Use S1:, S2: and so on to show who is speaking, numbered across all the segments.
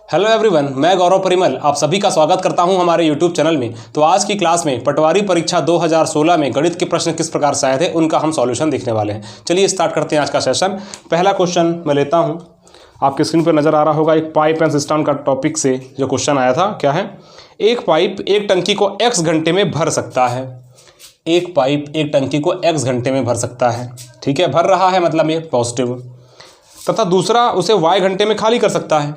S1: Hello everyone, मैं गौरव परिमल आप सभी का स्वागत करता हूं हमारे यूट्यूब चैनल में। तो आज की क्लास में पटवारी परीक्षा 2016 में गणित के प्रश्न किस प्रकार से आए थे उनका हम सॉल्यूशन देखने वाले हैं। चलिए स्टार्ट करते हैं आज का सेशन। पहला क्वेश्चन मैं लेता हूं, आपके स्क्रीन पर नज़र आ रहा होगा। एक पाइप एंड सिस्टम का टॉपिक से जो क्वेश्चन आया था, क्या है, एक पाइप एक टंकी को x घंटे में भर सकता है। एक पाइप एक टंकी को x घंटे में भर सकता है, ठीक है, भर रहा है मतलब ये पॉजिटिव। तथा दूसरा उसे y घंटे में खाली कर सकता है,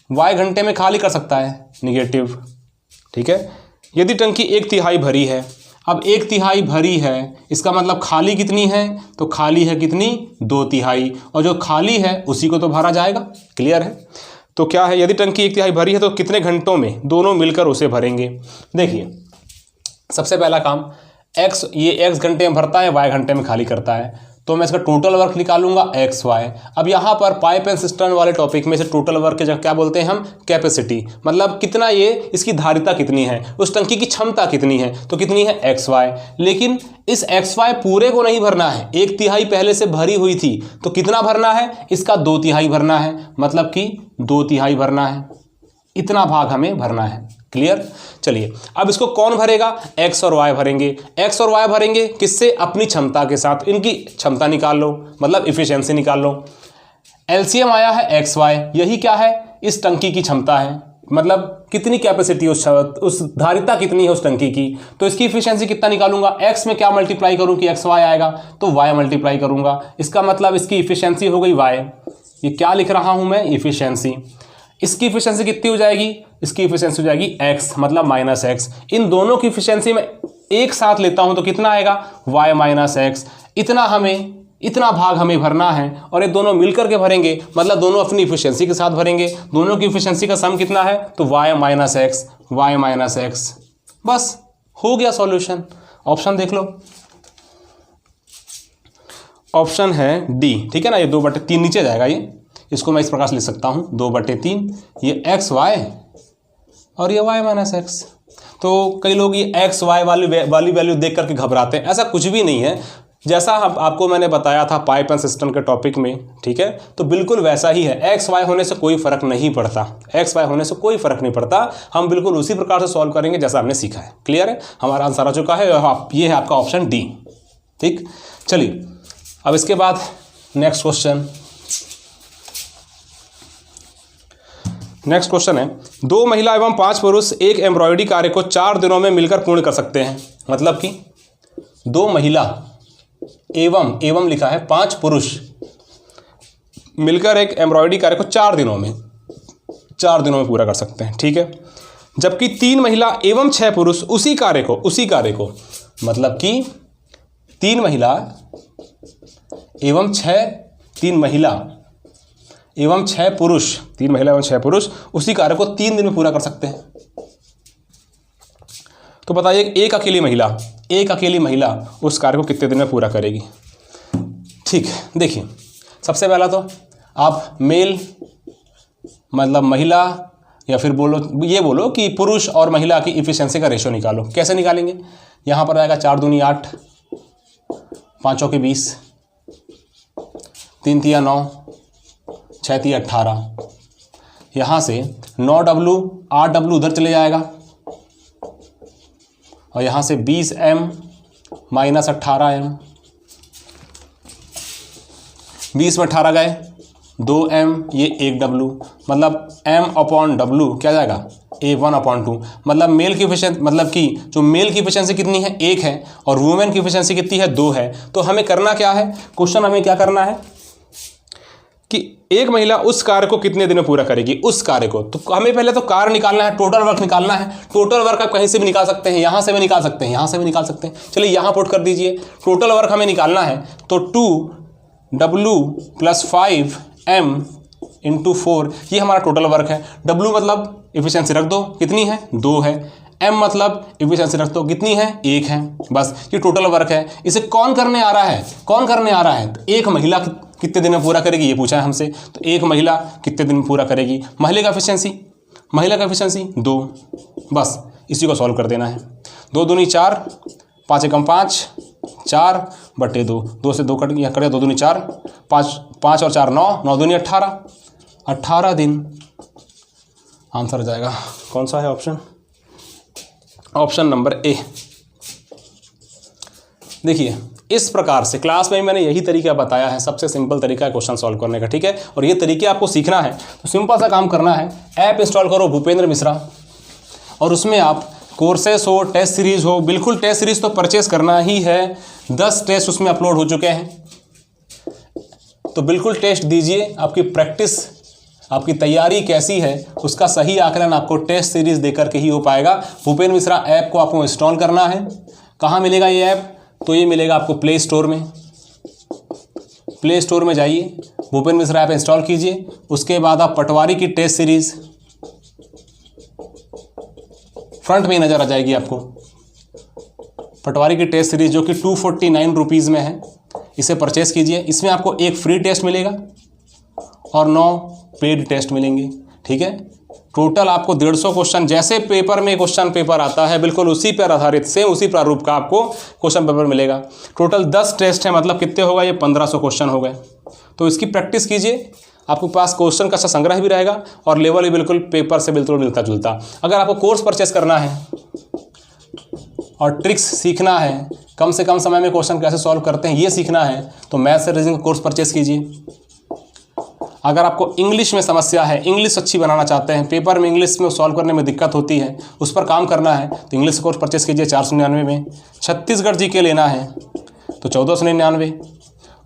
S1: y घंटे में खाली कर सकता है, निगेटिव, ठीक है। यदि टंकी एक तिहाई भरी है, अब एक तिहाई भरी है इसका मतलब खाली कितनी है, तो खाली है कितनी, 2 तिहाई, और जो खाली है उसी को तो भरा जाएगा। क्लियर है। तो क्या है, यदि टंकी एक तिहाई भरी है तो कितने घंटों में दोनों मिलकर उसे भरेंगे। देखिए सबसे पहला काम, ये x घंटे में भरता है, y घंटे में खाली करता है, तो मैं इसका टोटल वर्क निकालूंगा एक्स वाई। अब यहाँ पर पाइप एंड सिस्टम वाले टॉपिक में से टोटल वर्क के क्या बोलते हैं हम, कैपेसिटी, मतलब कितना ये, इसकी धारिता कितनी है, उस टंकी की क्षमता कितनी है, तो कितनी है एक्स वाई। लेकिन इस एक्स वाई पूरे को नहीं भरना है, एक तिहाई पहले से भरी हुई थी, तो कितना भरना है, इसका 2 तिहाई भरना है, मतलब कि 2 तिहाई भरना है, इतना भाग हमें भरना है। क्लियर। चलिए अब इसको कौन भरेगा, x और y भरेंगे। x और y भरेंगे किससे, अपनी क्षमता के साथ, इनकी क्षमता निकाल लो, मतलब इफिशिएंसी निकाल लो। एलसीएम आया है एक्स वाई, यही क्या है, इस टंकी की क्षमता है, मतलब कितनी कैपेसिटी, उस धारिता कितनी है उस टंकी की, तो इसकी इफिशिएंसी कितना निकालूंगा, x में क्या मल्टीप्लाई करूं कि एक्स वाई आएगा, तो y मल्टीप्लाई करूंगा, इसका मतलब इसकी इफिशिएंसी हो गई y। ये क्या लिख रहा हूं मैं, इफिशिएंसी। इसकी इफिशिएंसी कितनी हो जाएगी, इसकी इफिशिएंसी हो जाएगी x, मतलब -x। इन दोनों की इफिशिएंसी में एक साथ लेता हूं तो कितना आएगा, y - x। इतना भाग हमें भरना है, और ये दोनों मिलकर के भरेंगे, मतलब दोनों अपनी इफिशिएंसी के साथ भरेंगे। दोनों की इफिशिएंसी का सम कितना है, तो y - x। बस हो गया सॉल्यूशन। ऑप्शन देख लो, ऑप्शन है डी, ठीक है ना। ये 2/3 नीचे जाएगा, ये इसको मैं इस प्रकार से लिख सकता हूँ, 2/3, ये एक्स वाई और ये y - x। तो कई लोग ये एक्स वाई वाली वैल्यू देख करके घबराते हैं, ऐसा कुछ भी नहीं है। जैसा आपको मैंने बताया था पाइप एंड सिस्टम के टॉपिक में, ठीक है, तो बिल्कुल वैसा ही है। एक्स वाई होने से कोई फर्क नहीं पड़ता, एक्स वाई होने से कोई फर्क नहीं पड़ता। हम बिल्कुल उसी प्रकार से सॉल्व करेंगे जैसा हमने सीखा है। क्लियर है, हमारा आंसर आ चुका है, ये है आपका ऑप्शन डी। ठीक, चलिए अब इसके बाद नेक्स्ट क्वेश्चन है, 2 महिला एवं 5 पुरुष एक एम्ब्रॉयडरी कार्य को 4 दिनों में मिलकर पूर्ण कर सकते हैं। मतलब कि 2 महिला एवं लिखा है 5 पुरुष मिलकर एक एम्ब्रॉयडरी कार्य को 4 दिनों में पूरा कर सकते हैं, ठीक है। जबकि 3 महिला एवं 6 पुरुष उसी कार्य को, मतलब कि 3 महिला एवं 6 पुरुष उसी कार्य को 3 दिन में पूरा कर सकते हैं। तो बताइए एक अकेली महिला उस कार्य को कितने दिन में पूरा करेगी। ठीक, देखिए सबसे पहला तो आप मेल मतलब महिला, या फिर बोलो कि पुरुष और महिला की इफिशिएंसी का रेशियो निकालो। कैसे निकालेंगे, यहाँ पर आएगा 4 दूनी 8, 5 के 20, 3 तिया 9, 6 तिया 18। यहाँ से 9W 8W उधर चले जाएगा, और यहाँ से 20M - 18M, 20 में 18 गए, 2M, ये 1W, मतलब M/W क्या जाएगा, A1/2। मतलब मेल की इफिशिएंसी, मतलब कि जो मेल की इफिशिएंसी कितनी है, 1 है, और वुमेन की इफिशिएंसी कितनी है, 2 है। तो हमें करना क्या है, क्वेश्चन हमें क्या करना है कि एक महिला उस कार्य को कितने दिन में पूरा करेगी, उस कार्य को। तो हमें पहले तो कार्य निकालना है, टोटल वर्क निकालना है। टोटल वर्क आप कहीं से भी निकाल सकते हैं, यहाँ से भी निकाल सकते हैं, यहाँ से भी निकाल सकते हैं। चलिए यहाँ पुट कर दीजिए, टोटल वर्क हमें निकालना है, तो 2W + 5M × 4, ये हमारा टोटल वर्क है। W मतलब इफिशिएंसी रख दो, कितनी है, 2 है। M मतलब इफिशिएंसी रख दो, कितनी है, 1 है। बस ये टोटल वर्क है। इसे कौन करने आ रहा है, तो एक महिला कितने दिन में पूरा करेगी, ये पूछा है हमसे। तो एक महिला कितने दिन में पूरा करेगी, महिला का इफिशिएंसी 2। बस इसी को सॉल्व कर देना है। 2 दूनी 4, 5 एकम 5, 4/2, 2 से 2 कट गया, 2 दूनी 4, 5 और 4 9, 9 दूनी 18, 18 दिन। आंसर हो जाएगा, कौन सा है ऑप्शन? Option number A. देखिए इस प्रकार से क्लास में मैंने यही तरीका बताया है, सबसे सिंपल तरीका है क्वेश्चन सॉल्व करने का, ठीक है। और ये तरीके आपको सीखना है तो सिंपल सा काम करना है, ऐप इंस्टॉल करो भूपेंद्र मिश्रा, और उसमें आप कोर्सेस हो, टेस्ट सीरीज़ हो, बिल्कुल टेस्ट सीरीज़ तो परचेस करना ही है। 10 टेस्ट उसमें अपलोड हो चुके हैं, तो बिल्कुल टेस्ट दीजिए। आपकी प्रैक्टिस, आपकी तैयारी कैसी है उसका सही आकलन आपको टेस्ट सीरीज़ देकर के ही हो पाएगा। भूपेंद्र मिश्रा ऐप को आपको इंस्टॉल करना है। कहाँ मिलेगा ये ऐप? तो ये मिलेगा आपको प्ले स्टोर में। प्ले स्टोर में जाइए, भूपेंद्र मिश्रा ऐप इंस्टॉल कीजिए, उसके बाद आप पटवारी की टेस्ट सीरीज़ फ्रंट में ही नज़र आ जाएगी आपको। पटवारी की टेस्ट सीरीज़ जो कि 249 रुपीज़ में है, इसे परचेस कीजिए। इसमें आपको एक फ्री टेस्ट मिलेगा और 9 पेड टेस्ट मिलेंगे, ठीक है। टोटल आपको 150 क्वेश्चन, जैसे पेपर में क्वेश्चन पेपर आता है बिल्कुल उसी पर आधारित, सेम उसी प्रारूप का आपको क्वेश्चन पेपर मिलेगा। टोटल 10 टेस्ट है, मतलब कितने होगा ये? 1500 क्वेश्चन हो गए। तो इसकी प्रैक्टिस कीजिए, आपके पास क्वेश्चन का अच्छा संग्रह भी रहेगा और लेवल भी बिल्कुल पेपर से बिल्कुल मिलता जुलता। अगर आपको कोर्स परचेस करना है और ट्रिक्स सीखना है, कम से कम समय में क्वेश्चन कैसे सॉल्व करते हैं ये सीखना है, तो maths and reasoning course purchase कीजिए। अगर आपको इंग्लिश में समस्या है, इंग्लिश अच्छी बनाना चाहते हैं, पेपर में इंग्लिश में सॉल्व करने में दिक्कत होती है, उस पर काम करना है, तो इंग्लिश कोर्स परचेस कीजिए 499 में। छत्तीसगढ़ जी के लेना है तो 1499,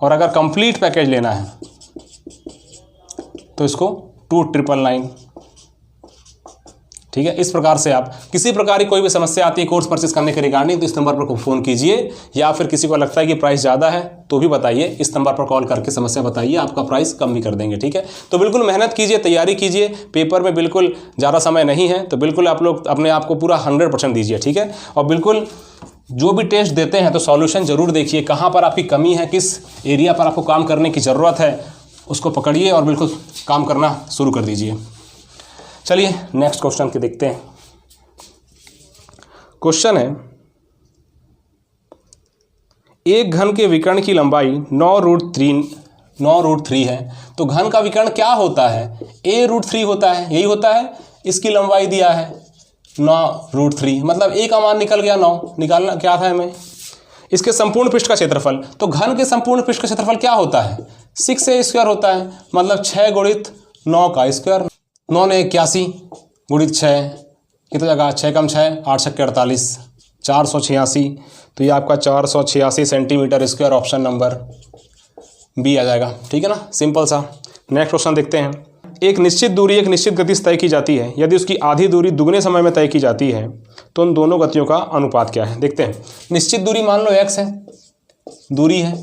S1: और अगर कंप्लीट पैकेज लेना है तो इसको 2999, ठीक है। इस प्रकार से आप किसी प्रकार की कोई भी समस्या आती है कोर्स परचेस करने के रिगार्डिंग तो इस नंबर पर फ़ोन कीजिए, या फिर किसी को लगता है कि प्राइस ज़्यादा है तो भी बताइए, इस नंबर पर कॉल करके समस्या बताइए, आपका प्राइस कम भी कर देंगे, ठीक है। तो बिल्कुल मेहनत कीजिए, तैयारी कीजिए, पेपर में बिल्कुल ज़्यादा समय नहीं है, तो बिल्कुल आप लोग अपने आप को पूरा 100% दीजिए, ठीक है। और बिल्कुल जो भी टेस्ट देते हैं तो सॉल्यूशन ज़रूर देखिए, कहाँ पर आपकी कमी है, किस एरिया पर आपको काम करने की ज़रूरत है, उसको पकड़िए और बिल्कुल काम करना शुरू कर दीजिए। चलिए नेक्स्ट क्वेश्चन के देखते हैं। क्वेश्चन है, एक घन के विकर्ण की लंबाई 9√3 है, तो घन का विकर्ण क्या होता है? a√3 होता है, यही होता है। इसकी लंबाई दिया है 9√3, मतलब a का मान निकल गया 9, निकालना क्या था हमें? इसके संपूर्ण पृष्ठ का क्षेत्रफल, तो घन के संपूर्ण पृष्ठ का क्षेत्रफल क्या होता है? 6a² होता है, मतलब 6 गुणित 9 का स्क्वायर। 9 ने 81 गुणित 6 कितना जगह? 6 कम 6 8 छक्के 48, 486, तो ये आपका 486 centimetre square, option number B आ जाएगा, ठीक है ना, सिंपल सा। नेक्स्ट क्वेश्चन देखते हैं। एक निश्चित दूरी एक निश्चित गति से तय की जाती है, यदि उसकी आधी दूरी दुगने समय में तय की जाती है तो उन दोनों गतियों का अनुपात क्या है? देखते हैं। निश्चित दूरी मान लो x है, दूरी है,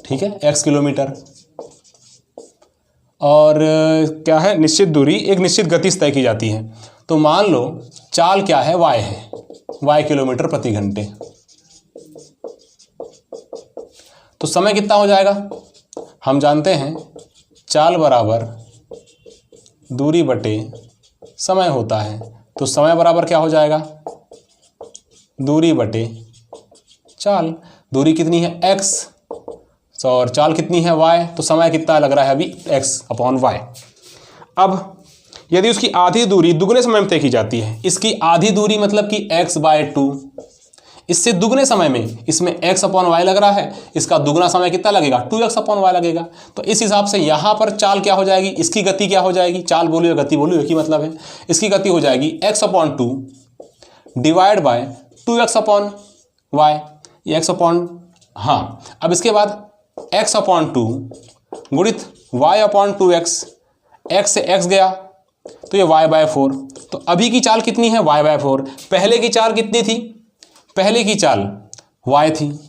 S1: ठीक है, x किलोमीटर, और क्या है? निश्चित दूरी एक निश्चित गति से तय की जाती है, तो मान लो चाल क्या है? y है, y किलोमीटर प्रति घंटे। तो समय कितना हो जाएगा? हम जानते हैं चाल बराबर दूरी बटे समय होता है, तो समय बराबर क्या हो जाएगा? दूरी बटे चाल। दूरी कितनी है? x, और चाल कितनी है? y, तो समय कितना लग रहा है अभी? x/y। अब यदि उसकी आधी दूरी दुगने समय में तय की जाती है, इसकी आधी दूरी मतलब कि x/2, इससे दुगने समय में इसमें x/y लग रहा है, इसका दुगना समय कितना लगेगा? 2x/y लगेगा। तो इस हिसाब से यहाँ पर चाल क्या हो जाएगी? इसकी गति क्या हो जाएगी? चाल बोलियो गति बोलियो एक ही मतलब है। इसकी गति हो जाएगी x/2 डिवाइड बाय 2x/y, ये हाँ। अब इसके बाद x/2 गुणित y/2x, x से x गया तो ये y/4, तो अभी की चाल कितनी है? y/4। पहले की चाल कितनी थी? पहले की चाल y थी।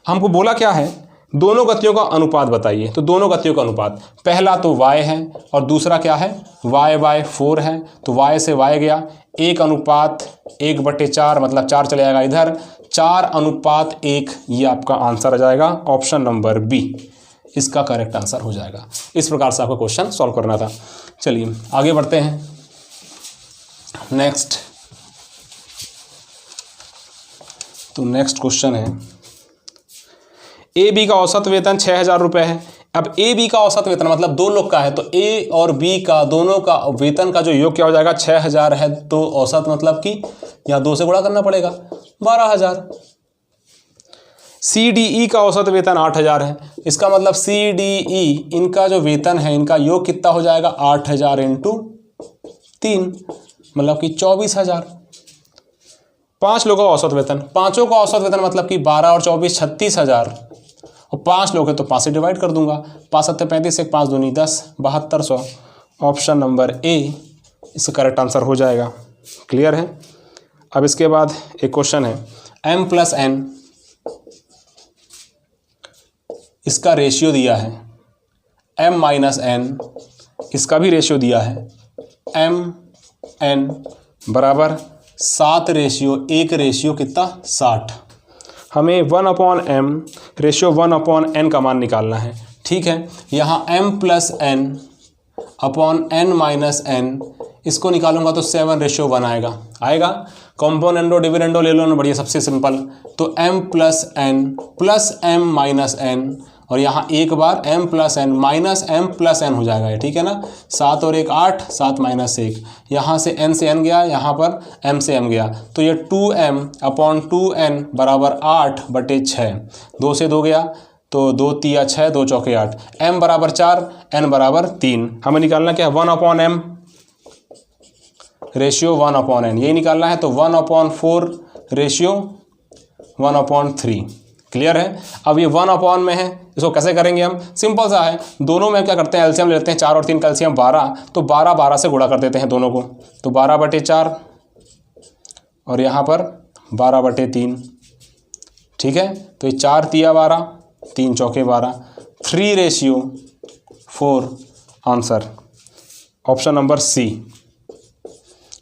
S1: हमको बोला क्या है? दोनों गतियों का अनुपात बताइए, तो दोनों गतियों का अनुपात, पहला तो y है और दूसरा क्या है? y/4 है, तो y से y गया, 1:1/4, मतलब 4 चले जाएगा इधर, 4:1, ये आपका आंसर आ जाएगा, ऑप्शन नंबर बी इसका करेक्ट आंसर हो जाएगा। इस प्रकार से आपको क्वेश्चन सॉल्व करना था। चलिए आगे बढ़ते हैं। नेक्स्ट, तो नेक्स्ट क्वेश्चन है, ए बी का औसत वेतन 6000 रुपये है अब ए बी का औसत वेतन मतलब दो लोग का है, तो ए और बी का दोनों का वेतन का जो योग क्या हो जाएगा, 6000 है, तो औसत मतलब कि यहाँ 2 से गुणा करना पड़ेगा, 12000। सी डी ई का औसत वेतन 8000 है, इसका मतलब सी डी ई इनका जो वेतन है इनका योग कितना हो जाएगा, 8000 × 3 मतलब कि 24000। 5 लोगों का औसत वेतन, पांचों का औसत वेतन मतलब कि 12 और 24 36000, और 5 लोग हैं तो 5 से डिवाइड कर दूंगा, 5 7 35, 1 5 दूनी 10, 7200। ऑप्शन नंबर ए इसका करेक्ट आंसर हो जाएगा। क्लियर है। अब इसके बाद एक क्वेश्चन है, m+n इसका रेशियो दिया है, m-n इसका भी रेशियो दिया है, m(n) बराबर 7:1 रेशियो कितना, 60। हमें 1/m रेशियो 1/n का मान निकालना है। ठीक है, यहाँ m+n अपॉन n-n इसको निकालूंगा तो 7:1 आएगा। कॉम्पोनेंडो डिविडेंडो ले लो ना, बढ़िया, सबसे सिंपल। तो m+n प्लस m-n, और यहाँ एक बार m+n माइनस m+n हो जाएगा, ठीक है ना। 7 और 1 8, 7 - 1, यहाँ से n से n गया, यहाँ पर m से m गया, तो ये 2m अपॉन 2n बराबर 8/6। 2 से 2 गया तो 2 3 6, 2 4 8, m बराबर 4, n बराबर 3। हमें निकालना क्या है, 1/m रेशियो 1/n, यही निकालना है। तो 1/4 रेशियो 1/3। क्लियर है। अब ये 1/n में है, इसको कैसे करेंगे हम, सिंपल सा है। दोनों में क्या करते हैं, एलसीएम लेते हैं, 4 और 3 का एलसीएम 12, तो 12 से गुणा कर देते हैं दोनों को, तो 12/4 और यहाँ पर 12/3। ठीक है, तो ये 4 3 12, 3 4 12, 3:4 आंसर, ऑप्शन नंबर सी।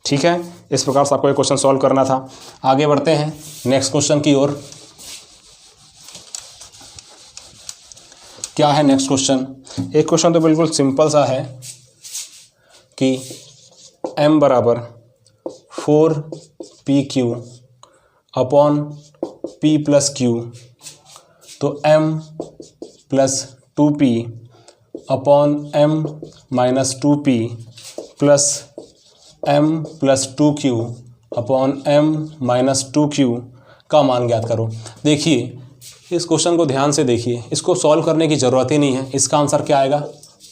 S1: ठीक है, इस प्रकार से आपको एक क्वेश्चन सॉल्व करना था। आगे बढ़ते हैं नेक्स्ट क्वेश्चन की ओर। क्या है नेक्स्ट क्वेश्चन, एक क्वेश्चन तो बिल्कुल सिंपल सा है कि m बराबर 4pq अपॉन p + q, तो m + 2p upon m - 2p plus m + 2q upon m - 2q का मान ज्ञात करो। देखिए इस क्वेश्चन को ध्यान से देखिए, इसको सॉल्व करने की ज़रूरत ही नहीं है। इसका आंसर क्या आएगा,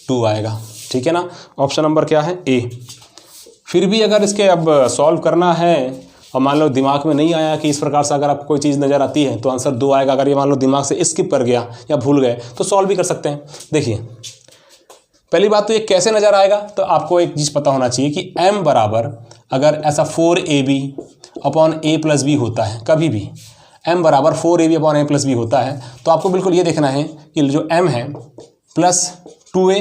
S1: 2 आएगा। ठीक है ना, ऑप्शन नंबर क्या है, ए। फिर भी अगर इसके अब सॉल्व करना है और मान लो दिमाग में नहीं आया कि इस प्रकार से अगर आपको कोई चीज़ नज़र आती है तो आंसर 2 आएगा। अगर ये मान लो दिमाग से स्किप कर गया या भूल गए तो सॉल्व भी कर सकते हैं। देखिए पहली बात तो ये कैसे नज़र आएगा, तो आपको एक चीज़ पता होना चाहिए कि m बराबर अगर ऐसा 4ab अपॉन a + b होता है, कभी भी m बराबर 4ab अपॉन a + b होता है, तो आपको बिल्कुल ये देखना है कि जो m है प्लस 2a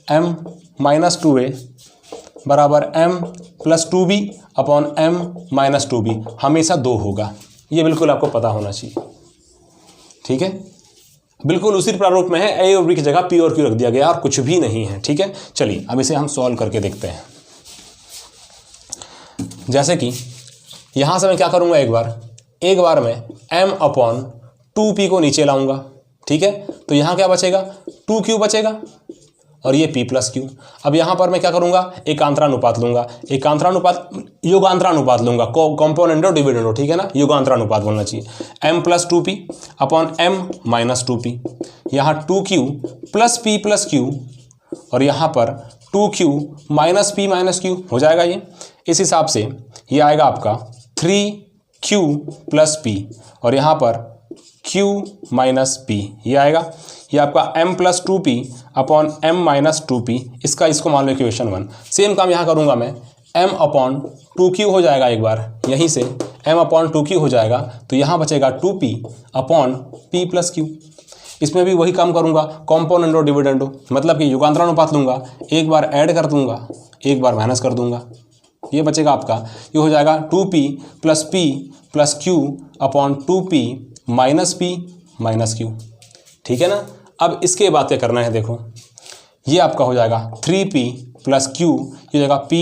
S1: m - 2a बराबर m + 2b upon m - 2b हमेशा 2 होगा। ये बिल्कुल आपको पता होना चाहिए। ठीक है, बिल्कुल उसी प्रारूप में है, a और b की जगह p और q रख दिया गया और कुछ भी नहीं है। ठीक है, चलिए अब इसे हम सॉल्व करके देखते हैं। जैसे कि यहाँ से मैं क्या करूँगा, एक बार मैं m अपॉन 2p को नीचे लाऊंगा। ठीक है, तो यहाँ क्या बचेगा, 2q बचेगा और ये p + q। अब यहाँ पर मैं क्या करूँगा, एकांतरानुपात लूँगा, युगांतरानुपात लूँगा, कॉम्पोनेंडो डिविडेंडो। ठीक है ना, युगांतरानुपात बोलना चाहिए। m + 2p upon m - 2p, यहाँ 2q + p + q और यहाँ पर 2q - p - q हो जाएगा ये। इस हिसाब से ये आएगा आपका 3q + p और यहाँ पर q - p ये आएगा। ये आपका m + 2p upon m - 2p, इसको मान लो इक्वेशन 1। सेम काम यहाँ करूँगा मैं, m अपॉन 2q हो जाएगा, एक बार यहीं से m अपॉन 2q हो जाएगा, तो यहाँ बचेगा 2p अपॉन p + q। इसमें भी वही काम करूँगा, कॉम्पोनेंडो डिविडेंडो, मतलब कि युगांतरानुपात लूँगा, एक बार ऐड कर दूँगा, एक बार माइनस कर दूँगा। ये बचेगा आपका, ये हो जाएगा 2p + p + q upon 2p - p - q। ठीक है ना। अब इसके बाद क्या करना है, देखो ये आपका हो जाएगा 3p + q, ये हो जाएगा p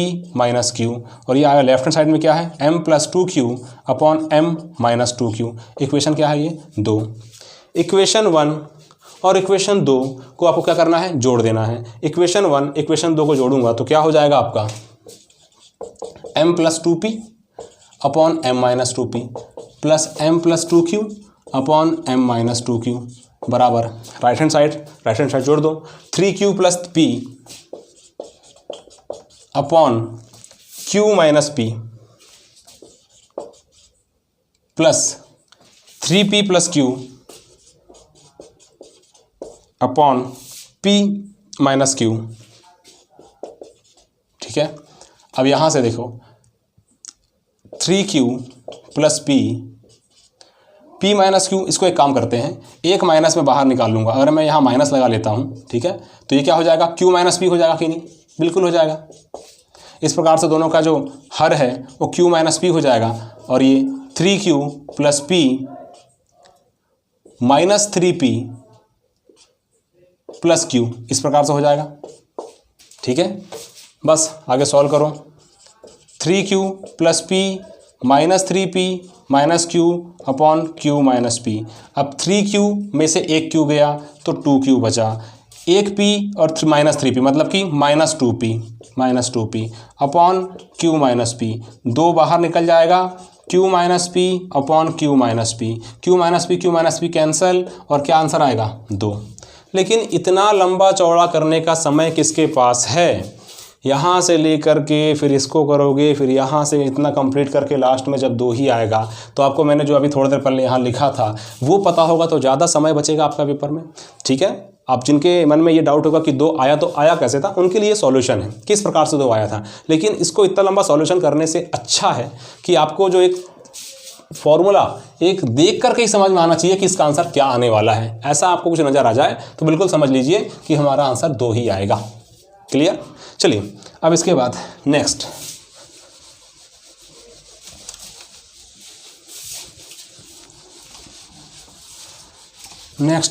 S1: - q और ये आएगा लेफ्ट हैंड साइड में क्या है, m + 2q upon m - 2q। Equation क्या है ये, 2। इक्वेशन 1 और इक्वेशन 2 को आपको क्या करना है, जोड़ देना है। इक्वेशन 1 इक्वेशन 2 को जोड़ूंगा तो क्या हो जाएगा आपका m + 2p upon m - 2p plus m + 2q upon m - 2q बराबर राइट हैंड साइड जोड़ दो 3q + p upon q - p plus 3p + q upon p - q। ठीक है, अब यहाँ से देखो 3q + p - q, इसको एक काम करते हैं, एक माइनस में बाहर निकाल लूँगा। अगर मैं यहाँ माइनस लगा लेता हूँ, ठीक है, तो ये क्या हो जाएगा, q - p हो जाएगा कि नहीं, बिल्कुल हो जाएगा। इस प्रकार से दोनों का जो हर है वो q - p हो जाएगा और ये 3q + p - 3p + q इस प्रकार से हो जाएगा। ठीक है, बस आगे सॉल्व करो। 3q + p - 3p - q upon q - p। अब 3q में से एक q गया तो 2q बचा, एक p और -3p मतलब कि -2p अपॉन q - p। 2 बाहर निकल जाएगा, q - p upon q - p cancel और क्या आंसर आएगा 2। लेकिन इतना लंबा चौड़ा करने का समय किसके पास है, यहाँ से लेकर के फिर इसको करोगे, फिर यहाँ से इतना कंप्लीट करके लास्ट में जब 2 ही आएगा तो आपको मैंने जो अभी थोड़ी देर पहले यहाँ लिखा था वो पता होगा तो ज़्यादा समय बचेगा आपका पेपर में। ठीक है, आप जिनके मन में ये डाउट होगा कि 2 आया तो आया कैसे था, उनके लिए सॉल्यूशन है किस प्रकार से 2 आया था। लेकिन इसको इतना लंबा सॉल्यूशन करने से अच्छा है कि आपको जो एक फॉर्मूला एक देख करके ही समझ में आना चाहिए कि इसका आंसर क्या आने वाला है। ऐसा आपको कुछ नज़र आ जाए तो बिल्कुल समझ लीजिए कि हमारा आंसर 2 ही आएगा। क्लियर, चलिए अब इसके बाद नेक्स्ट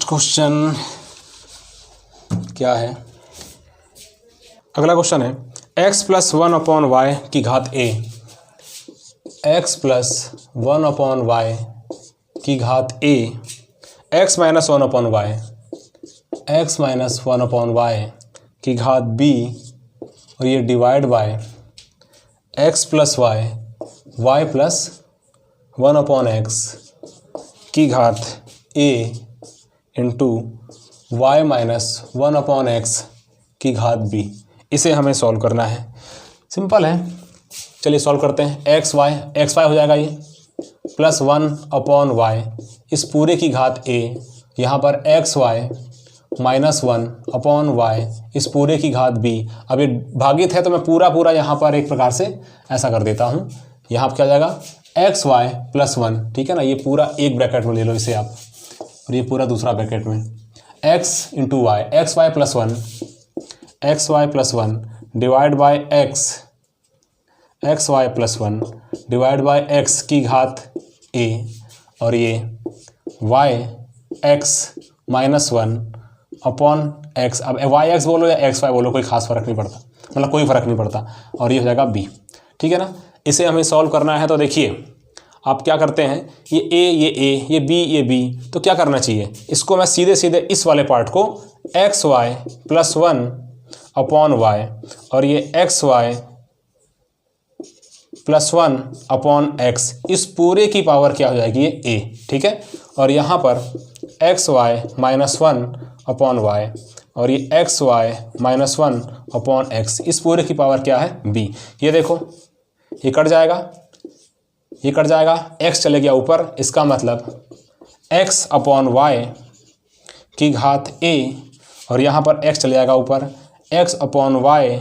S1: क्वेश्चन क्या है, अगला क्वेश्चन है x + 1/y की घात a, x + 1/y की घात a, x - 1/y, x - 1/y की घात b और ये divide by x + y, y + 1/x की घात a इंटू y - 1/x की घात b। इसे हमें सॉल्व करना है, सिंपल है, चलिए सॉल्व करते हैं। x y हो जाएगा ये प्लस 1/y, इस पूरे की घात a, यहाँ पर xy -1/y इस पूरे की घात b। अब ये भागित है तो मैं पूरा यहाँ पर एक प्रकार से ऐसा कर देता हूँ, यहाँ पर क्या हो जाएगा xy + 1, ठीक है ना, ये पूरा एक ब्रैकेट में ले लो इसे आप और ये पूरा दूसरा ब्रैकेट में x × y, xy + 1 divide by xy + 1 divide by x की घात a और ये yx - 1 अपॉन x। अब yx बोलो या xy बोलो कोई खास फर्क नहीं पड़ता, मतलब कोई फ़र्क नहीं पड़ता, और ये हो जाएगा b। ठीक है ना, इसे हमें सॉल्व करना है तो देखिए आप क्या करते हैं, ये a ये b तो क्या करना चाहिए, इसको मैं सीधे इस वाले पार्ट को xy + 1 अपॉन y और ये xy + 1 अपॉन x, इस पूरे की पावर क्या हो जाएगी ये a। ठीक है, और यहाँ पर xy - 1 अपॉन y और ये xy - 1 अपॉन x, इस पूरे की पावर क्या है b। ये देखो ये कट जाएगा, x चले गया ऊपर, इसका मतलब x अपॉन y की घात a और यहाँ पर x चले जाएगा ऊपर, x अपॉन y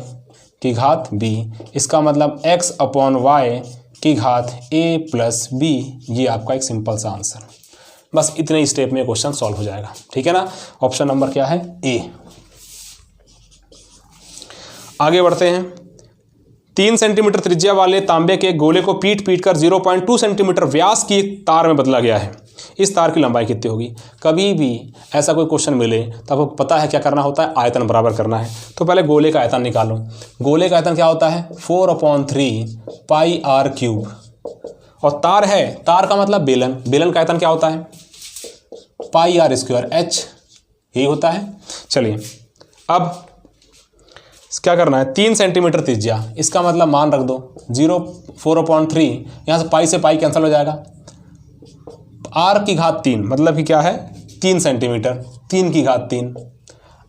S1: की घात b, इसका मतलब x अपॉन y की घात a + b। ये आपका एक सिंपल सा आंसर, बस इतने ही स्टेप में क्वेश्चन सॉल्व हो जाएगा। ठीक है ना, ऑप्शन नंबर क्या है ए। आगे बढ़ते हैं। 3 सेंटीमीटर त्रिज्या वाले तांबे के गोले को पीट कर 0.2 सेंटीमीटर व्यास की एक तार में बदला गया है। इस तार की लंबाई कितनी होगी। कभी भी ऐसा कोई क्वेश्चन मिले तो आपको पता है क्या करना होता है, आयतन बराबर करना है। तो पहले गोले का आयतन निकालो। गोले का आयतन क्या होता है 4/3 πr3। और तार है, तार का मतलब बेलन, बेलन का आयतन क्या होता है πr²। h यही होता है। चलिए अब क्या करना है, 3 सेंटीमीटर त्रिज्या, इसका मतलब मान रख दो 4/3, यहाँ से पाई से पाई कैंसिल हो जाएगा, r की घात 3 मतलब कि क्या है 3 सेंटीमीटर, 3 की घात 3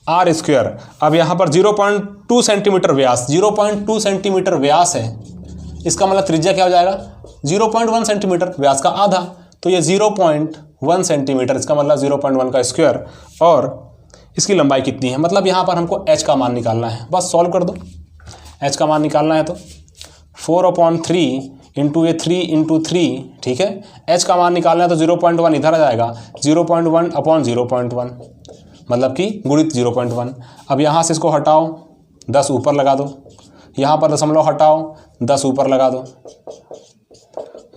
S1: r स्क्वायर। अब यहाँ पर 0.2 सेंटीमीटर व्यास, 0.2 सेंटीमीटर व्यास है, इसका मतलब त्रिज्या क्या हो जाएगा 0.1 सेंटीमीटर, व्यास का आधा, तो ये 0.1 सेंटीमीटर, इसका मतलब 0.1 का स्क्वायर। और इसकी लंबाई कितनी है, मतलब यहाँ पर हमको h का मान निकालना है, बस सॉल्व कर दो। h का मान निकालना है तो 4/3 इंटू ये 3 इंटू 3, ठीक है। h का मान निकालना है तो 0.1 इधर आ जाएगा, 0.1/0.1 मतलब कि गुणित 0.1। अब यहाँ से इसको हटाओ, 10 ऊपर लगा दो, यहाँ पर दशमलव हटाओ, 10 ऊपर लगा दो,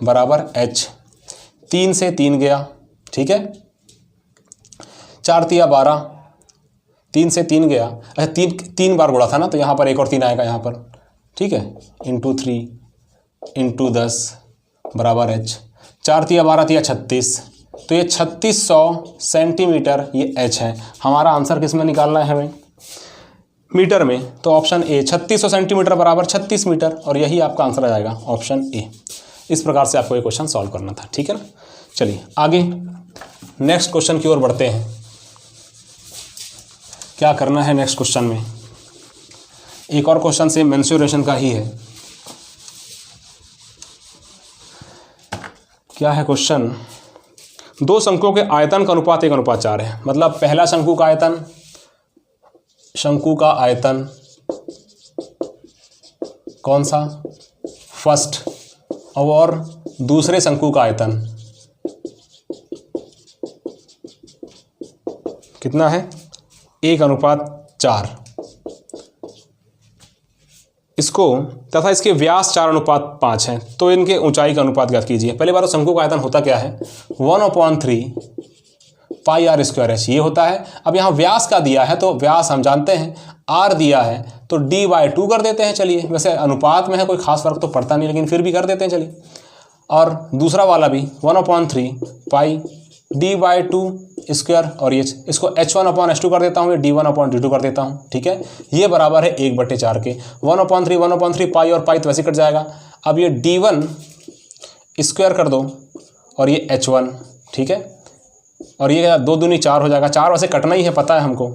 S1: बराबर h। 3 से 3 गया, ठीक है, 4 तिया 12, 3 से 3 गया, अच्छा 3 बार गुणा था ना, तो यहाँ पर 1 और 3 आएगा यहाँ पर, ठीक है, इंटू 3 इंटू 10 बराबर h। 4 तिया 12 तिया 36, तो ये 3600 सेंटीमीटर ये h है। हमारा आंसर किस में निकालना है हमें, मीटर में, तो ऑप्शन ए 3600 सेंटीमीटर बराबर 36 मीटर, और यही आपका आंसर आ जाएगा ऑप्शन ए। इस प्रकार से आपको ये क्वेश्चन सॉल्व करना था, ठीक है ना। चलिए आगे नेक्स्ट क्वेश्चन की ओर बढ़ते हैं। क्या करना है नेक्स्ट क्वेश्चन में, एक और क्वेश्चन से मेंसुरेशन का ही है। क्या है क्वेश्चन, 2 शंकुओं के आयतन का अनुपात 1:4 है, मतलब पहला शंकु का आयतन कौन सा, फर्स्ट, और दूसरे शंकु का आयतन कितना है 1:4, इसको तथा इसके व्यास 4:5 है, तो इनके ऊंचाई का अनुपात ज्ञात कीजिए। पहले बार शंकु का आयतन होता क्या है 1/3 पाई r स्क्वायर h, ये होता है। अब यहाँ व्यास का दिया है तो व्यास हम जानते हैं, r दिया है तो d/2 कर देते हैं। चलिए वैसे अनुपात में है, कोई खास फर्क तो पड़ता नहीं, लेकिन फिर भी कर देते हैं। चलिए, और दूसरा वाला भी 1/3 पाई d/2 स्क्वायर, और ये इसको h1/s2 कर देता हूँ, ये d1/d2 कर देता हूँ, ठीक है। ये बराबर है 1/4 के, 1/3 पाई और पाई तो वैसे कट जाएगा। अब ये d1 स्क्वायर कर दो और ये h1, ठीक है, और ये 2 दूनी 4 हो जाएगा, 4 वैसे कटना ही है, पता है हमको,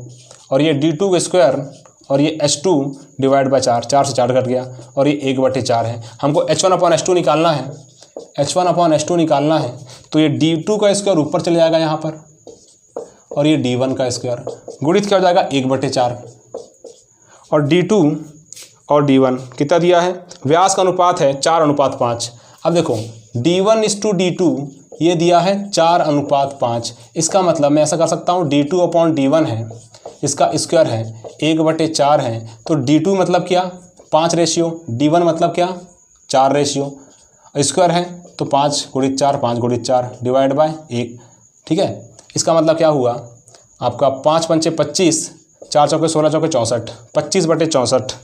S1: और ये d2 स्क्वायर और ये h2 डिवाइड बाय 4, 4 से 4 कट गया, और ये 1/4 है। हमको h1/s2 निकालना है, h1/s2 निकालना है, तो ये d2 का स्क्वायर ऊपर चले जाएगा यहाँ पर, और ये d1 का स्क्वायर गुणित क्या हो जाएगा 1/4, और d2 और d1 कितना दिया है, व्यास का अनुपात है 4:5। अब देखो d1:d2 ये दिया है 4:5, इसका मतलब मैं ऐसा कर सकता हूँ d2/d1 है, इसका स्क्वायर है 1/4 है, तो d2 मतलब क्या 5 रेशियो, d1 मतलब क्या 4 रेशियो, स्क्वायर है तो 5 × 4 5 × 4 डिवाइड बाय 1, ठीक है। इसका मतलब क्या हुआ आपका 5 पंचे 25, 4 चौके 16 चौके 64, 25/64,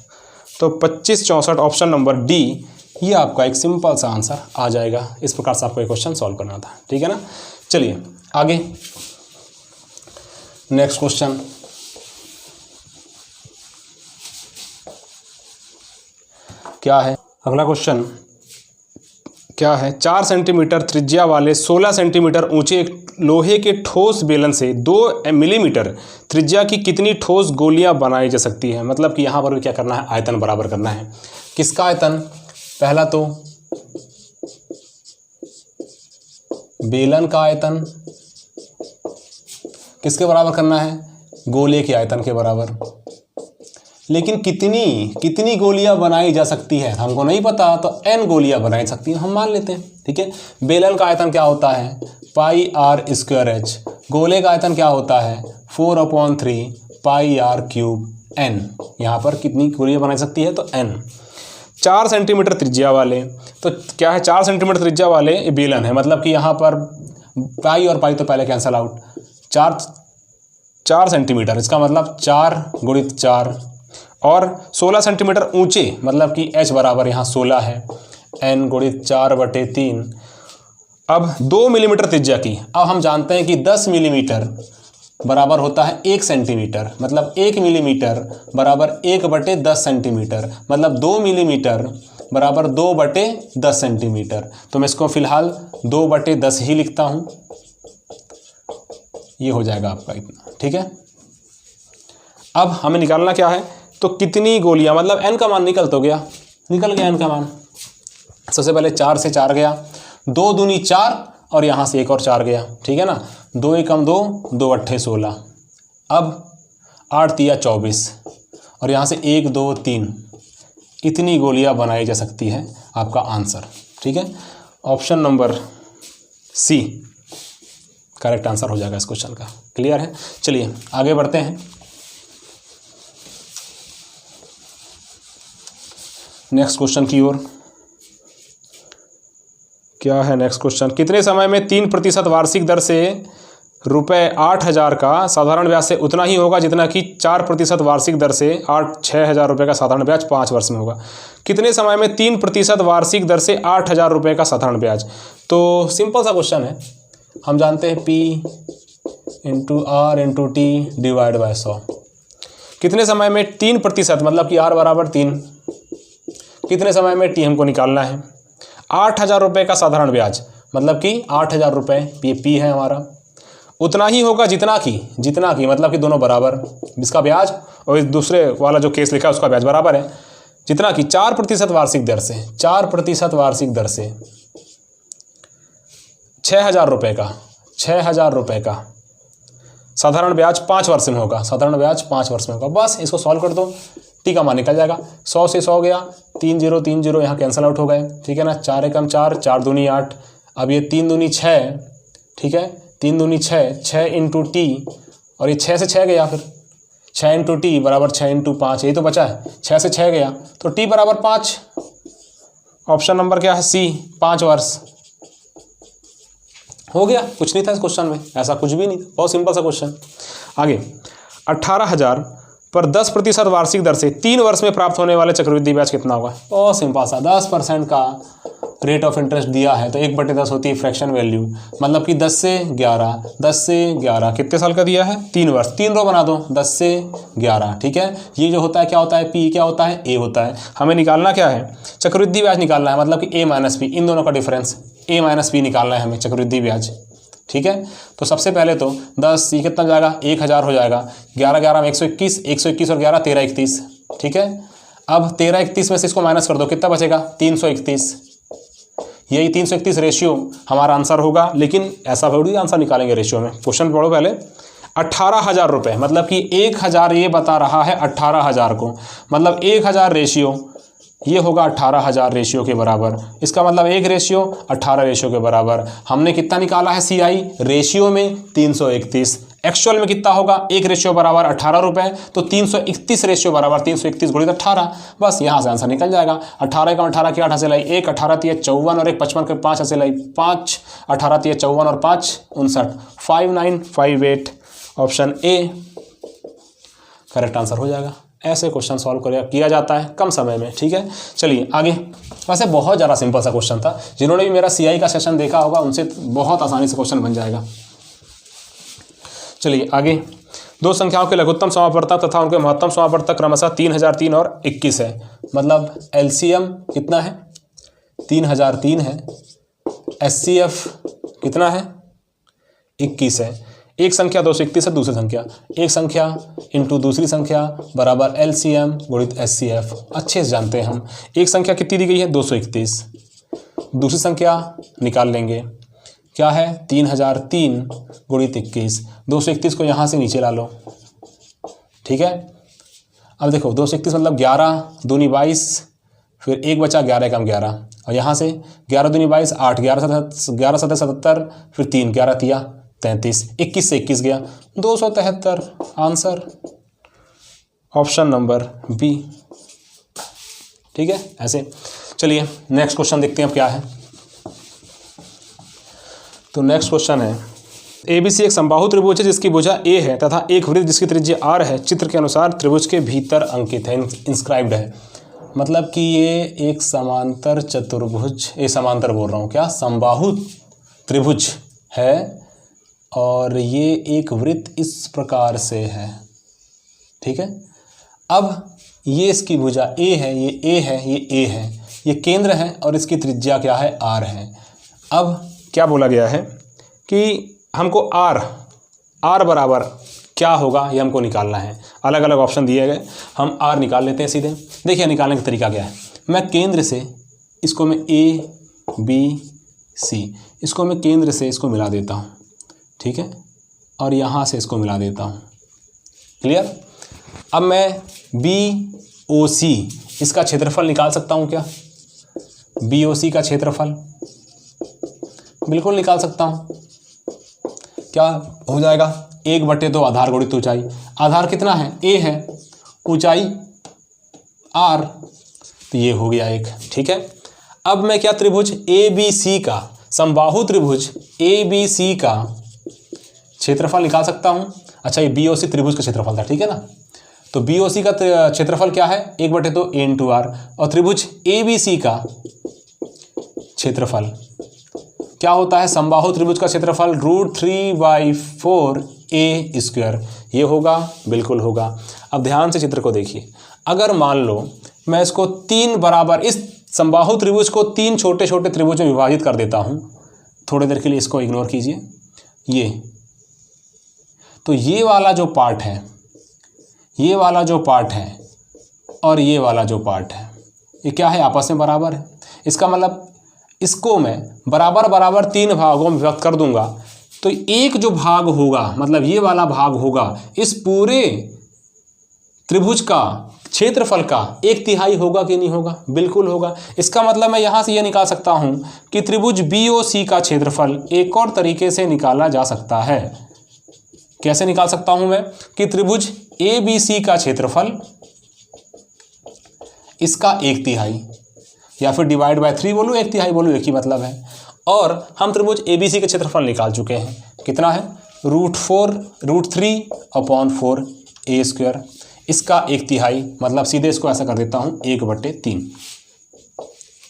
S1: तो 25/64 ऑप्शन नंबर डी, ये आपका एक सिंपल सा आंसर आ जाएगा। इस प्रकार से आपको एक क्वेश्चन सॉल्व करना था, ठीक है ना। चलिए आगे नेक्स्ट क्वेश्चन, क्या है अगला क्वेश्चन, क्या है 4 सेंटीमीटर त्रिज्या वाले 16 सेंटीमीटर ऊंचे एक लोहे के ठोस बेलन से 2 मिलीमीटर त्रिज्या की कितनी ठोस गोलियां बनाई जा सकती है। मतलब कि यहाँ पर भी क्या करना है, आयतन बराबर करना है। किसका आयतन, पहला तो बेलन का आयतन किसके बराबर करना है, गोले के आयतन के बराबर। लेकिन कितनी गोलियां बनाई जा सकती है हमको नहीं पता, तो n गोलियां बनाई सकती हैं, हम मान लेते हैं, ठीक है। बेलन का आयतन क्या होता है पाई r स्क्वायर h, गोले का आयतन क्या होता है 4/3 पाई r क्यूब n। यहाँ पर कितनी गोलियां बनाई सकती है, तो n। 4 सेंटीमीटर त्रिज्या वाले, तो क्या है 4 सेंटीमीटर त्रिज्या वाले बेलन है, मतलब कि यहाँ पर पाई और पाई तो पहले कैंसल आउट, 4 सेंटीमीटर, इसका मतलब 4 × 4, और 16 सेंटीमीटर ऊंचे, मतलब कि h बराबर यहाँ 16 है, n × 4/3। अब 2 मिलीमीटर त्रिज्या की, अब हम जानते हैं कि 10 मिलीमीटर बराबर होता है 1 सेंटीमीटर, मतलब 1 मिलीमीटर बराबर 1/10 सेंटीमीटर, मतलब 2 मिलीमीटर बराबर 2/10 सेंटीमीटर। तो मैं इसको फिलहाल 2/10 ही लिखता हूँ, ये हो जाएगा आपका इतना, ठीक है। अब हमें निकालना क्या है, तो कितनी गोलियां, मतलब n का मान निकल गया n का मान। सबसे पहले 4 से 4 गया, 2 दूनी 4 और यहाँ से एक और 4 गया, ठीक है ना। 2 एकम 2, 2 अट्ठे 16, अब 8 तिया 24 और यहाँ से 1 2 3, इतनी गोलियां बनाई जा सकती है, आपका आंसर, ठीक है। Option number C correct answer हो जाएगा इस क्वेश्चन का। क्लियर है, चलिए आगे बढ़ते हैं। नेक्स्ट क्वेश्चन की ओर। क्या है नेक्स्ट क्वेश्चन, कितने समय में 3% वार्षिक दर से ₹8,000 का साधारण ब्याज से उतना ही होगा जितना कि 4% वार्षिक दर से 6,000 रुपये का साधारण ब्याज 5 वर्ष में होगा। कितने समय में 3% वार्षिक दर से 8,000 रुपये का साधारण ब्याज। तो सिंपल सा क्वेश्चन है, हम जानते हैं P × R × T divide by 100। कितने समय में 3% मतलब कि R बराबर 3, कितने समय में T हमको निकालना है। 8,000 रुपये का साधारण ब्याज मतलब कि 8,000 रुपये, P है हमारा, उतना ही होगा जितना कि मतलब कि दोनों बराबर, इसका ब्याज और इस दूसरे वाला जो केस लिखा है उसका ब्याज बराबर है, जितना कि 4% वार्षिक दर से 4% वार्षिक दर से 6,000 रुपये का साधारण ब्याज 5 वर्ष में होगा, साधारण ब्याज 5 वर्ष में होगा। बस इसको सॉल्व कर दो, टी का मान निकल जाएगा। 100 से 100 गया, 3 0 3 0 यहाँ कैंसिल आउट हो गए, ठीक है ना। 4 एकम 4, 4 दूनी 8, अब ये 3 दूनी 6, ठीक है, 3 दूनी 6, 6 × T और ये 6 से 6 गया, फिर 6 × T बराबर 6 × 5, यही तो बचा है, 6 से 6 गया तो T बराबर 5। ऑप्शन नंबर क्या है, सी, 5 वर्ष। हो गया, कुछ नहीं था इस क्वेश्चन में, ऐसा कुछ भी नहीं था, बहुत सिंपल सा क्वेश्चन। आगे, 18,000 पर 10% वार्षिक दर से 3 वर्ष में प्राप्त होने वाले चक्रवृद्धि ब्याज कितना होगा। बहुत सिंपल सा, 10% का रेट ऑफ इंटरेस्ट दिया है तो 1/10 होती है फ्रैक्शन वैल्यू, मतलब कि 10 से 11 कितने साल का दिया है, 3 वर्ष, 3 रो बना दो, 10 से 11, ठीक है। ये जो होता है क्या होता है, P क्या होता है, A होता है। हमें निकालना क्या है, चक्रवृद्धि ब्याज निकालना है, मतलब कि A - P, इन दोनों का डिफरेंस A - P निकालना है हमें, चक्रवृद्धि ब्याज, ठीक है। तो सबसे पहले तो 10, ये कितना जाएगा, 1,000 हो जाएगा, 11 11 में 121, 121 और 11 13 31, ठीक है। अब 13 31 में से इसको माइनस कर दो, कितना बचेगा, 331। यही 331 रेशियो हमारा आंसर होगा, लेकिन ऐसा थोड़ी आंसर निकालेंगे रेशियो में। क्वेश्चन पढ़ो पहले। 18,000 रुपये मतलब कि 1,000 ये बता रहा है 18,000 को, मतलब 1,000 रेशियो ये होगा 18,000 रेशियो के बराबर, इसका मतलब 1 रेशियो 18 रेशियो के बराबर। हमने कितना निकाला है CI रेशियो में 331, एक्चुअल में कितना होगा, 1 रेशियो बराबर 18 रुपये, तो 331 रेशियो बराबर 331 गुणित 18, बस यहाँ से आंसर निकल जाएगा। 18 का 18 की 8 से लाई 1, 18 तिया 54 और 1 55 के 5 से लाई 5, 18 तिया 54 और 5 59, 5958, ऑप्शन A करेक्ट आंसर हो जाएगा। ऐसे क्वेश्चन सॉल्व किया जाता है कम समय में, ठीक है। चलिए आगे, वैसे बहुत ज़्यादा सिंपल सा क्वेश्चन था, जिन्होंने भी मेरा CI का सेशन देखा होगा उनसे बहुत आसानी से क्वेश्चन बन जाएगा। चलिए आगे, 2 संख्याओं के लघुत्तम समापवर्तक तथा उनके महत्तम समापवर्तक क्रमशः 3003 और 21 है, मतलब LCM कितना है, 3003 है, HCF कितना है, 21 है। एक संख्या 231 है, दूसरी संख्या, एक संख्या इंटू दूसरी संख्या बराबर LCM गुणित HCF, अच्छे से जानते हैं हम। एक संख्या कितनी दी गई है, 231, दूसरी संख्या निकाल लेंगे, क्या है, 3003 गुणित 21, 231 को यहाँ से नीचे ला लो, ठीक है। अब देखो 231 मतलब 11 दूनी 22, फिर 1 बचा, 11 कम 11, और यहाँ से 11 दूनी 22, 8, 11 7 77, फिर 3, 11 तिया 33, 21 से 21 गया, 273 आंसर, ऑप्शन नंबर B, ठीक है। ऐसे चलिए नेक्स्ट क्वेश्चन देखते हैं अब क्या है। तो नेक्स्ट क्वेश्चन है, ABC एक समबाहु त्रिभुज है जिसकी भुजा A है तथा एक वृत्त जिसकी त्रिज्या R है, चित्र के अनुसार त्रिभुज के भीतर अंकित है, इंस्क्राइब्ड है, मतलब कि ये एक समांतर चतुर्भुज, ये समांतर बोल रहा हूँ क्या, समबाहु त्रिभुज है और ये एक वृत्त इस प्रकार से है, ठीक है। अब ये इसकी भुजा ए है, ये ए है, ये ए है, ये केंद्र है और इसकी त्रिज्या क्या है, आर है। अब क्या बोला गया है कि हमको आर बराबर क्या होगा ये हमको निकालना है। अलग अलग ऑप्शन दिए गए, हम आर निकाल लेते हैं सीधे। देखिए निकालने का तरीका क्या है। मैं केंद्र से इसको मैं ए बी सी, इसको मैं केंद्र से इसको मिला देता हूँ, ठीक है, और यहाँ से इसको मिला देता हूँ। क्लियर। अब मैं बी ओ सी इसका क्षेत्रफल निकाल सकता हूँ क्या? बी ओ सी का क्षेत्रफल बिल्कुल निकाल सकता हूँ। क्या हो जाएगा? 1/2 आधार गुणित ऊंचाई। आधार कितना है? ए है, ऊंचाई आर, तो ये हो गया एक, ठीक है। अब मैं क्या त्रिभुज ए बी सी का, समबाहु त्रिभुज ए बी सी का क्षेत्रफल निकाल सकता हूँ। अच्छा, ये बी ओ सी त्रिभुज का क्षेत्रफल था, ठीक है ना। तो बी ओ सी का क्षेत्रफल क्या है? 1/2 ए इंटू आर। और त्रिभुज ए बी सी का क्षेत्रफल क्या होता है? समबाहु त्रिभुज का क्षेत्रफल √3/4 ए स्क्वायर। ये होगा, बिल्कुल होगा। अब ध्यान से चित्र को देखिए। अगर मान लो मैं इसको 3 बराबर, इस समबाहु त्रिभुज को 3 छोटे छोटे त्रिभुज में विभाजित कर देता हूँ, थोड़ी देर के लिए इसको इग्नोर कीजिए। ये तो ये वाला जो पार्ट है, ये वाला जो पार्ट है और ये वाला जो पार्ट है, ये क्या है? आपस में बराबर है। इसका मतलब इसको मैं बराबर बराबर 3 भागों में विभक्त कर दूंगा, तो एक जो भाग होगा, मतलब ये वाला भाग होगा, इस पूरे त्रिभुज का क्षेत्रफल का 1/3 होगा कि नहीं होगा? बिल्कुल होगा। इसका मतलब मैं यहाँ से ये निकाल सकता हूँ कि त्रिभुज बी ओ सी का क्षेत्रफल एक और तरीके से निकाला जा सकता है। कैसे निकाल सकता हूँ मैं? कि त्रिभुज ए बी सी का क्षेत्रफल इसका 1/3, या फिर डिवाइड बाय 3 बोलूँ, 1/3 बोलूँ, एक ही मतलब है। और हम त्रिभुज ए बी सी का क्षेत्रफल निकाल चुके हैं। कितना है? √3/4 ए स्क्वायर। इसका 1/3, मतलब सीधे इसको ऐसा कर देता हूँ 1/3,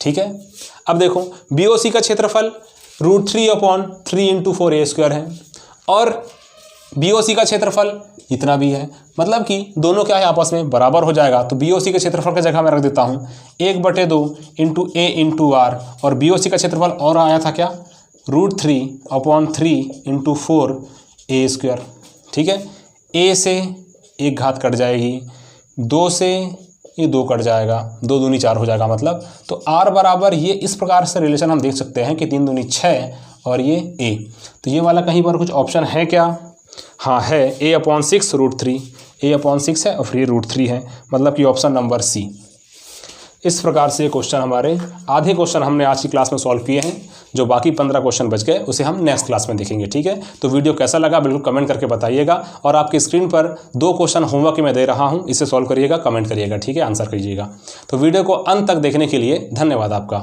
S1: ठीक है। अब देखो बी ओ सी का क्षेत्रफल √3/3 × 4 ए स्क्वायर है, और बी ओ सी का क्षेत्रफल इतना भी है, मतलब कि दोनों क्या है? आपस में बराबर हो जाएगा। तो बी ओ सी के क्षेत्रफल की जगह मैं रख देता हूँ 1/2 × ए × आर, और बी ओ सी का क्षेत्रफल और आया था क्या? √3/3 × 4 ए स्क्वायर, ठीक है। ए से 1 घात कट जाएगी, 2 से ये 2 कट जाएगा, 2 दूनी 4 हो जाएगा मतलब। तो आर बराबर ये इस प्रकार से रिलेशन हम देख सकते हैं कि 3 दूनी 6 और ये ए। तो ये वाला कहीं पर कुछ ऑप्शन है क्या? हाँ है, a/6 √3, a/6 है और फिर ये √3 है, मतलब कि ऑप्शन नंबर सी। इस प्रकार से क्वेश्चन हमारे आधे क्वेश्चन हमने आज की क्लास में सॉल्व किए हैं। जो बाकी 15 क्वेश्चन बच गए उसे हम नेक्स्ट क्लास में देखेंगे, ठीक है। तो वीडियो कैसा लगा बिल्कुल कमेंट करके बताइएगा, और आपकी स्क्रीन पर 2 क्वेश्चन होमवर्क मैं दे रहा हूँ, इसे सॉल्व करिएगा, कमेंट करिएगा, ठीक है, आंसर करिएगा। तो वीडियो को अंत तक देखने के लिए धन्यवाद आपका।